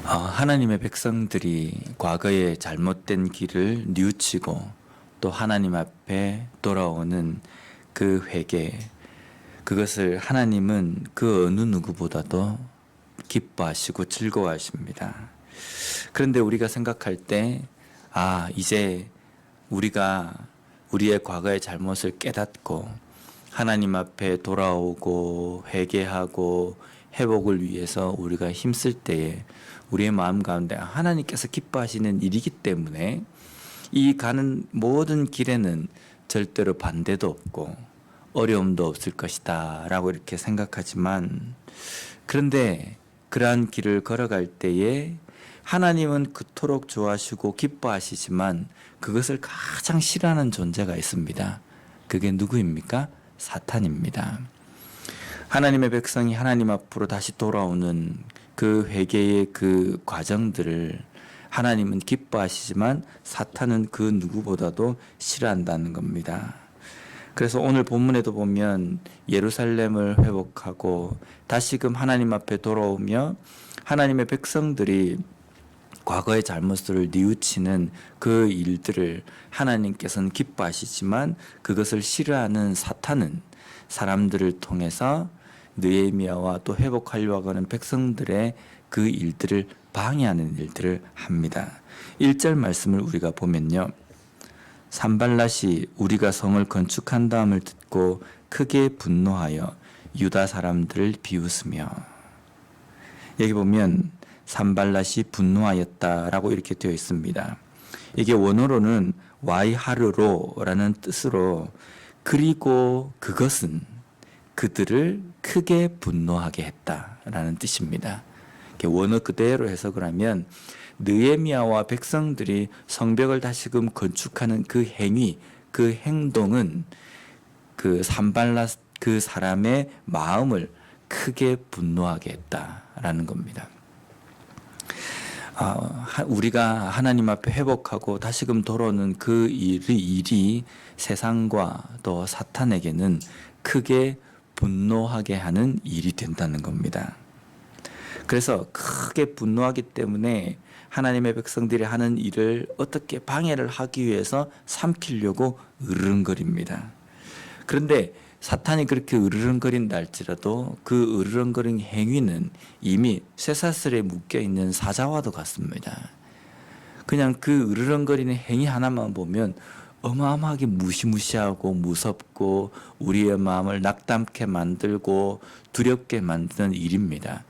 하나님의 백성들이 과거의 잘못된 길을 뉘우치고 또 하나님 앞에 돌아오는 그 회개, 그것을 하나님은 그 어느 누구보다도 기뻐하시고 즐거워하십니다. 그런데 우리가 생각할 때, 이제 우리가 우리의 과거의 잘못을 깨닫고 하나님 앞에 돌아오고 회개하고 회복을 위해서 우리가 힘쓸 때에 우리의 마음 가운데 하나님께서 기뻐하시는 일이기 때문에 이 가는 모든 길에는 절대로 반대도 없고 어려움도 없을 것이다 라고 이렇게 생각하지만, 그런데 그러한 길을 걸어갈 때에 하나님은 그토록 좋아하시고 기뻐하시지만 그것을 가장 싫어하는 존재가 있습니다. 그게 누구입니까? 사탄입니다. 하나님의 백성이 하나님 앞으로 다시 돌아오는 그 회개의 그 과정들을 하나님은 기뻐하시지만 사탄은 그 누구보다도 싫어한다는 겁니다. 그래서 오늘 본문에도 보면 예루살렘을 회복하고 다시금 하나님 앞에 돌아오며 하나님의 백성들이 과거의 잘못을 뉘우치는 그 일들을 하나님께서는 기뻐하시지만 그것을 싫어하는 사탄은 사람들을 통해서 느헤미야와 또 회복하려고 하는 백성들의 그 일들을 방해하는 일들을 합니다. 1절 말씀을 우리가 보면요, 산발랏이 우리가 성을 건축한 다음을 듣고 크게 분노하여 유다 사람들을 비웃으며, 여기 보면 산발랏이 분노하였다라고 이렇게 되어 있습니다. 이게 원어로는 와이하르로라는 뜻으로, 그리고 그것은 그들을 크게 분노하게 했다라는 뜻입니다. 원어 그대로 해석을 하면 느헤미야와 백성들이 성벽을 다시금 건축하는 그 행위, 그 행동은 그 산발랏 그 사람의 마음을 크게 분노하게 했다라는 겁니다. 우리가 하나님 앞에 회복하고 다시금 돌아오는 그 일이 세상과 또 사탄에게는 크게 분노하게 하는 일이 된다는 겁니다. 그래서 크게 분노하기 때문에 하나님의 백성들이 하는 일을 어떻게 방해를 하기 위해서 삼키려고 으르렁거립니다. 그런데 사탄이 그렇게 으르렁거린다 할지라도 그 으르렁거리는 행위는 이미 쇠사슬에 묶여있는 사자와도 같습니다. 그냥 그 으르렁거리는 행위 하나만 보면 어마어마하게 무시무시하고 무섭고 우리의 마음을 낙담케 만들고 두렵게 만드는 일입니다.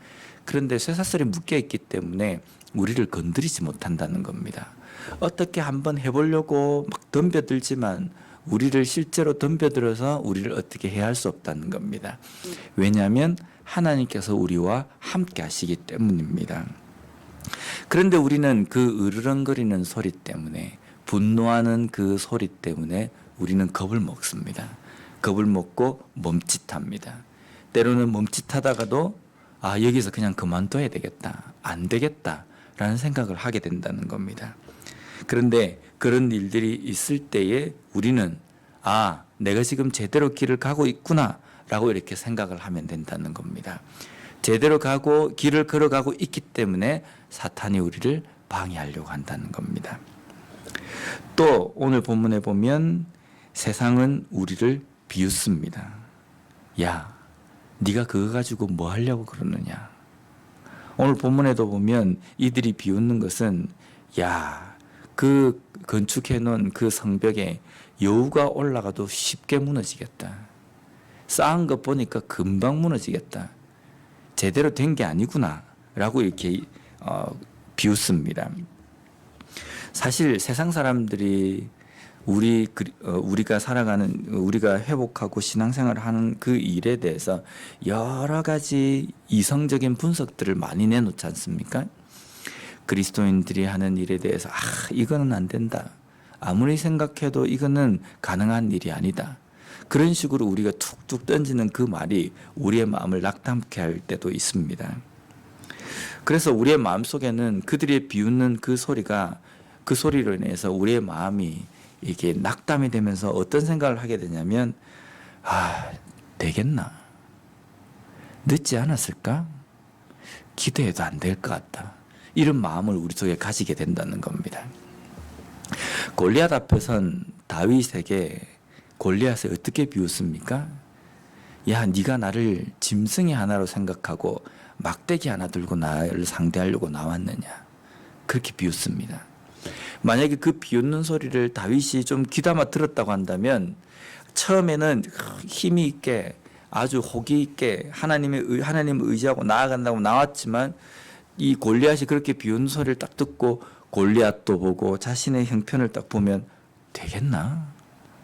그런데 쇠사슬에 묶여있기 때문에 우리를 건드리지 못한다는 겁니다. 어떻게 한번 해보려고 막 덤벼들지만 우리를 실제로 덤벼들어서 우리를 어떻게 해야 할 수 없다는 겁니다. 왜냐하면 하나님께서 우리와 함께 하시기 때문입니다. 그런데 우리는 그 으르렁거리는 소리 때문에, 분노하는 그 소리 때문에 우리는 겁을 먹습니다. 겁을 먹고 멈칫합니다. 때로는 멈칫하다가도 여기서 그냥 그만둬야 되겠다, 안 되겠다 라는 생각을 하게 된다는 겁니다. 그런데 그런 일들이 있을 때에 우리는 내가 지금 제대로 길을 가고 있구나 라고 이렇게 생각을 하면 된다는 겁니다. 제대로 가고 길을 걸어가고 있기 때문에 사탄이 우리를 방해하려고 한다는 겁니다. 또 오늘 본문에 보면 세상은 우리를 비웃습니다. 야, 네가 그거 가지고 뭐 하려고 그러느냐. 오늘 본문에도 보면 이들이 비웃는 것은, 그 건축해 놓은 그 성벽에 여우가 올라가도 쉽게 무너지겠다. 쌓은 것 보니까 금방 무너지겠다. 제대로 된 게 아니구나 라고 이렇게 비웃습니다. 사실 세상 사람들이 우리가 살아가는, 우리가 회복하고 신앙생활을 하는 그 일에 대해서 여러 가지 이성적인 분석들을 많이 내놓지 않습니까? 그리스도인들이 하는 일에 대해서 이거는 안 된다, 아무리 생각해도 이거는 가능한 일이 아니다, 그런 식으로 우리가 툭툭 던지는 그 말이 우리의 마음을 낙담케 할 때도 있습니다. 그래서 우리의 마음속에는 그들이 비웃는 그 소리가, 그 소리로 인해서 우리의 마음이 이게 낙담이 되면서 어떤 생각을 하게 되냐면, 되겠나? 늦지 않았을까? 기도해도 안 될 것 같다. 이런 마음을 우리 속에 가지게 된다는 겁니다. 골리앗 앞에선 다윗에게 골리앗을 어떻게 비웃습니까? 야, 네가 나를 짐승의 하나로 생각하고 막대기 하나 들고 나를 상대하려고 나왔느냐, 그렇게 비웃습니다. 만약에 그 비웃는 소리를 다윗이 좀 귀담아 들었다고 한다면 처음에는 힘이 있게 아주 호기 있게 하나님을 의지하고 나아간다고 나왔지만 이 골리앗이 그렇게 비웃는 소리를 딱 듣고 골리앗도 보고 자신의 형편을 딱 보면 되겠나?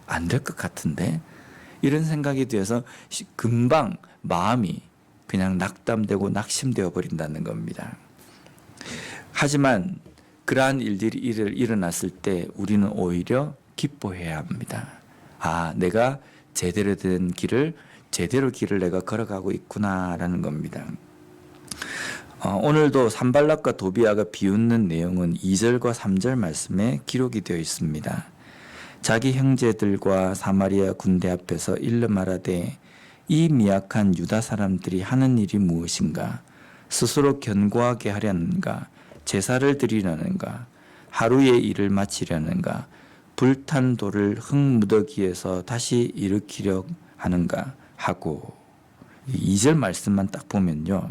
안 될 것 같은데? 이런 생각이 되어서 금방 마음이 그냥 낙담되고 낙심되어 버린다는 겁니다. 하지만 그러한 일들이 일어났을 때 우리는 오히려 기뻐해야 합니다. 아, 내가 제대로 길을 내가 걸어가고 있구나라는 겁니다. 오늘도 산발락과 도비아가 비웃는 내용은 2절과 3절 말씀에 기록이 되어 있습니다. 자기 형제들과 사마리아 군대 앞에서 일러 말하되 이 미약한 유다 사람들이 하는 일이 무엇인가? 스스로 견고하게 하려는가? 제사를 드리려는가? 하루의 일을 마치려는가? 불탄 돌을 흙무더기에서 다시 일으키려 하는가? 하고 2절 말씀만 딱 보면요,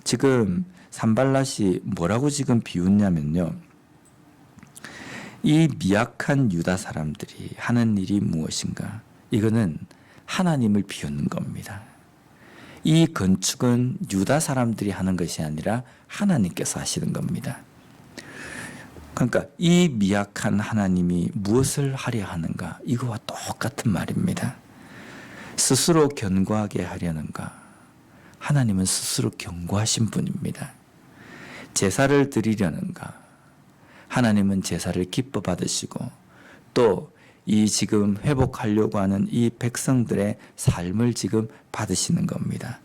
지금 산발랏이 뭐라고 지금 비웃냐면요, 이 미약한 유다 사람들이 하는 일이 무엇인가? 이거는 하나님을 비웃는 겁니다. 이 건축은 유다 사람들이 하는 것이 아니라 하나님께서 하시는 겁니다. 그러니까 이 미약한 하나님이 무엇을 하려 하는가? 이거와 똑같은 말입니다. 스스로 견고하게 하려는가? 하나님은 스스로 견고하신 분입니다. 제사를 드리려는가? 하나님은 제사를 기뻐 받으시고 또 이 지금 회복하려고 하는 이 백성들의 삶을 지금 받으시는 겁니다.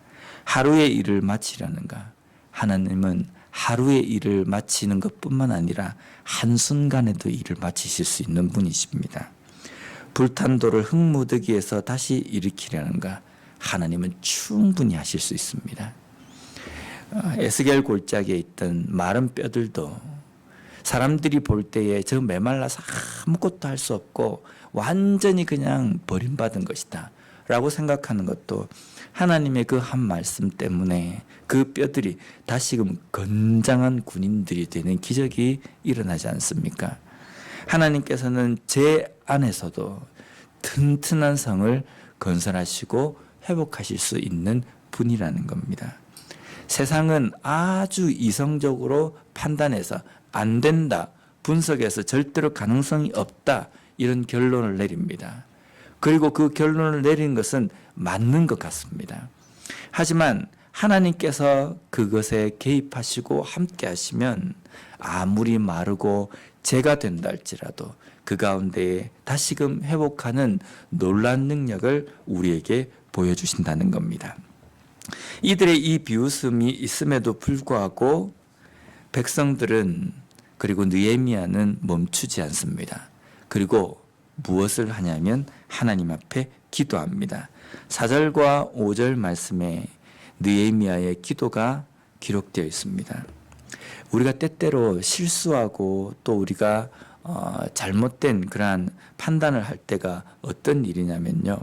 하루의 일을 마치려는가? 하나님은 하루의 일을 마치는 것뿐만 아니라 한순간에도 일을 마치실 수 있는 분이십니다. 불탄 돌을 흙무더기에서 다시 일으키려는가? 하나님은 충분히 하실 수 있습니다. 에스겔 골짜기에 있던 마른 뼈들도 사람들이 볼 때에 저 메말라서 아무것도 할 수 없고 완전히 그냥 버림받은 것이다 라고 생각하는 것도 하나님의 그 한 말씀 때문에 그 뼈들이 다시금 건장한 군인들이 되는 기적이 일어나지 않습니까? 하나님께서는 제 안에서도 튼튼한 성을 건설하시고 회복하실 수 있는 분이라는 겁니다. 세상은 아주 이성적으로 판단해서 안 된다, 분석해서 절대로 가능성이 없다, 이런 결론을 내립니다. 그리고 그 결론을 내린 것은 맞는 것 같습니다. 하지만 하나님께서 그것에 개입하시고 함께 하시면 아무리 마르고 재가 된다 할지라도 그 가운데에 다시금 회복하는 놀라운 능력을 우리에게 보여주신다는 겁니다. 이들의 이 비웃음이 있음에도 불구하고 백성들은, 그리고 느헤미야는 멈추지 않습니다. 그리고 무엇을 하냐면 하나님 앞에 기도합니다. 4절과 5절 말씀에 느헤미야의 기도가 기록되어 있습니다. 우리가 때때로 실수하고 또 우리가 잘못된 그러한 판단을 할 때가 어떤 일이냐면요,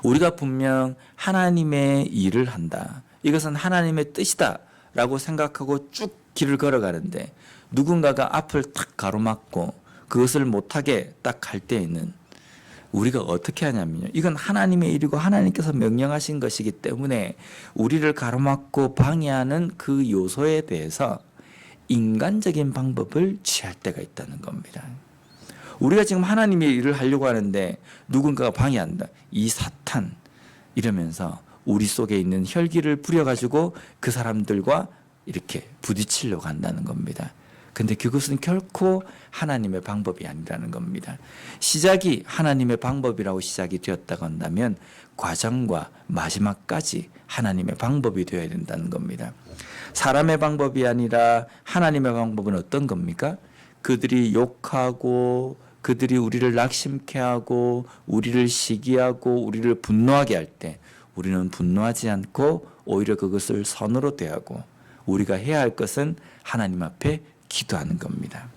우리가 분명 하나님의 일을 한다, 이것은 하나님의 뜻이다 라고 생각하고 쭉 길을 걸어가는데 누군가가 앞을 탁 가로막고 그것을 못하게 딱 갈 때에는 우리가 어떻게 하냐면요, 이건 하나님의 일이고 하나님께서 명령하신 것이기 때문에 우리를 가로막고 방해하는 그 요소에 대해서 인간적인 방법을 취할 때가 있다는 겁니다. 우리가 지금 하나님의 일을 하려고 하는데 누군가가 방해한다, 이 사탄 이러면서 우리 속에 있는 혈기를 부려가지고 그 사람들과 이렇게 부딪히려고 한다는 겁니다. 근데 그것은 결코 하나님의 방법이 아니라는 겁니다. 시작이 하나님의 방법이라고 시작이 되었다고 한다면 과정과 마지막까지 하나님의 방법이 되어야 된다는 겁니다. 사람의 방법이 아니라 하나님의 방법은 어떤 겁니까? 그들이 욕하고 그들이 우리를 낙심케 하고 우리를 시기하고 우리를 분노하게 할 때 우리는 분노하지 않고 오히려 그것을 선으로 대하고 우리가 해야 할 것은 하나님 앞에 기도하는 겁니다.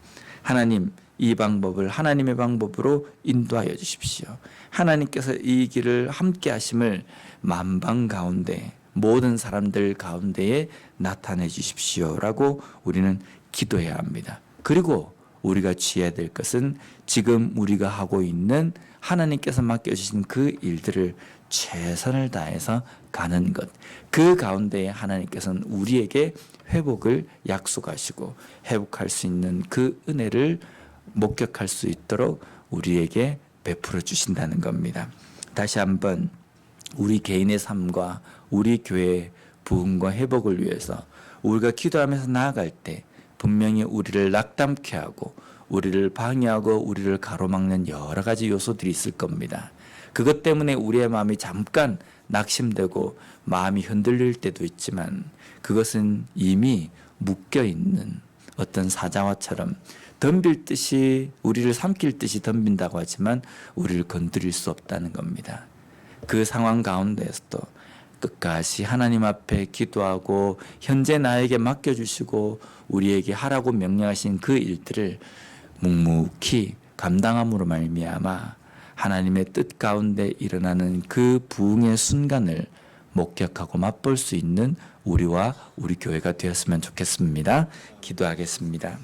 하나님, 이 방법을 하나님의 방법으로 인도하여 주십시오. 하나님께서 이 길을 함께 하심을 만방 가운데 모든 사람들 가운데에 나타내 주십시오라고 우리는 기도해야 합니다. 그리고 우리가 취해야 될 것은 지금 우리가 하고 있는 하나님께서 맡겨주신 그 일들을 최선을 다해서 가는 것. 그 가운데에 하나님께서는 우리에게 회복을 약속하시고 회복할 수 있는 그 은혜를 목격할 수 있도록 우리에게 베풀어 주신다는 겁니다. 다시 한번 우리 개인의 삶과 우리 교회의 부흥과 회복을 위해서 우리가 기도하면서 나아갈 때 분명히 우리를 낙담케 하고 우리를 방해하고 우리를 가로막는 여러 가지 요소들이 있을 겁니다. 그것 때문에 우리의 마음이 잠깐 낙심되고 마음이 흔들릴 때도 있지만 그것은 이미 묶여있는 어떤 사자와처럼 덤빌 우리를 삼킬 듯이 덤빈다고 하지만 우리를 건드릴 수 없다는 겁니다. 그 상황 가운데서도 끝까지 하나님 앞에 기도하고 현재 나에게 맡겨주시고 우리에게 하라고 명령하신 그 일들을 묵묵히 감당함으로 말미암아 하나님의 뜻 가운데 일어나는 그 부흥의 순간을 목격하고 맛볼 수 있는 우리와 우리 교회가 되었으면 좋겠습니다. 기도하겠습니다.